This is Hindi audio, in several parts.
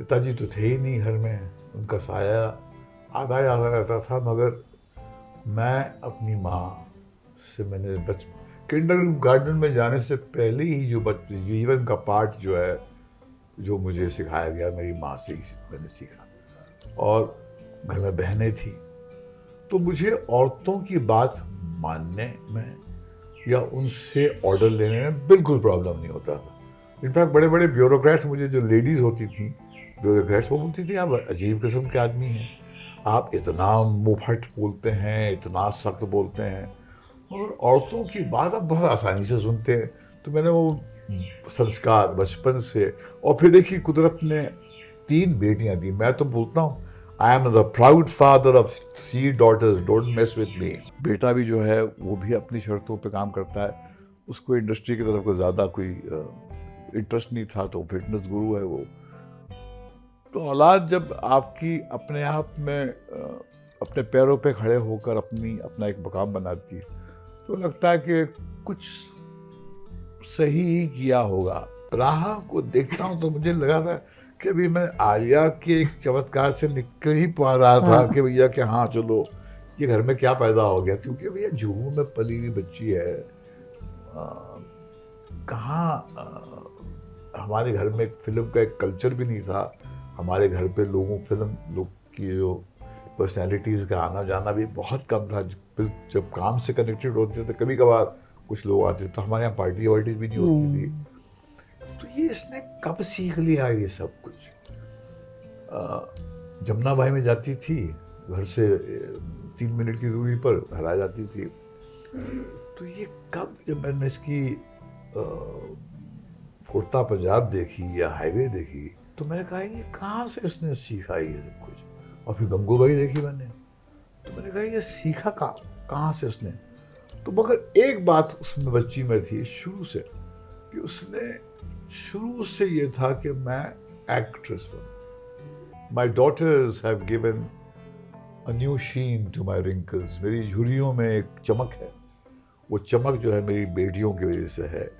पिताजी तो थे ही नहीं घर में, उनका साया आधा ही आधा रहता था, मगर मैं अपनी माँ से मैंने किंडरगार्टन में जाने से पहले ही जो जीवन का पाठ जो है, जो मुझे सिखाया गया, मेरी माँ से ही मैंने सीखा। और घर में बहनें थी, तो मुझे औरतों की बात मानने में या उनसे ऑर्डर लेने में बिल्कुल प्रॉब्लम नहीं होता था। इनफैक्ट बड़े बड़े ब्यूरोक्रेट्स, मुझे जो लेडीज़ होती थी ब्यूरोक्रेट्स, वो बोलती थी आप अजीब किस्म के आदमी हैं, आप इतना मुंहफट बोलते हैं, इतना सख्त बोलते हैं, मगर औरतों की बात आप बहुत आसानी से सुनते हैं। तो मैंने वो संस्कार बचपन से, और फिर देखिए कुदरत ने 3 बेटियां दी। मैं तो बोलता हूँ I am the proud father of 3 daughters, don't mess with me. बेटा भी जो है वो भी अपनी शर्तों पे काम करता है, उसको इंडस्ट्री की तरफ को ज़्यादा कोई इंटरेस्ट नहीं था, तो फिटनेस गुरु है वो। तो औलाद जब आपकी अपने आप में अपने पैरों पे खड़े होकर अपना एक मकाम बनाती है, तो लगता है कि कुछ सही ही किया होगा। राह को देखता हूँ तो मुझे लगा था कि अभी मैं आर्या के एक चमत्कार से निकल ही पा रहा था कि भैया कि हाँ चलो ये घर में क्या पैदा हो गया, क्योंकि भैया जुहू में पली हुई बच्ची है। कहाँ हमारे घर में फिल्म का एक कल्चर भी नहीं था। हमारे घर पे फिल्म लोग की जो पर्सनैलिटीज़ का आना जाना भी बहुत कम था। जब काम से कनेक्टेड होते थे कभी कभार कुछ लोग आते थे, तो हमारे यहाँ पार्टी वार्टी भी नहीं होती थी। तो ये इसने कब सीख लिया ये सब कुछ। जमुना भाई में जाती थी, घर से 3 मिनट की दूरी पर घर आ जाती थी। तो ये कब, जब मैंने इसकी कुर्ता पंजाब देखी या हाईवे देखी, तो मैंने कहा ये कहाँ से इसने सीखा ये सब कुछ। और फिर गंगूबाई देखी मैंने, तो मैंने कहा ये सीखा कहाँ से उसने। तो मगर एक बात उसमें बच्ची में थी शुरू से, कि उसने शुरू से ये था कि मैं एक्ट्रेस हूँ। My daughters have given a new sheen to my wrinkles. मेरी झुर्रियों में एक चमक है, वो चमक जो है मेरी बेटियों की वजह से है।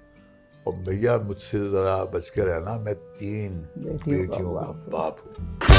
और भैया मुझसे ज़रा बच के रहना, मैं 3 बेटियों का बाप हूँ।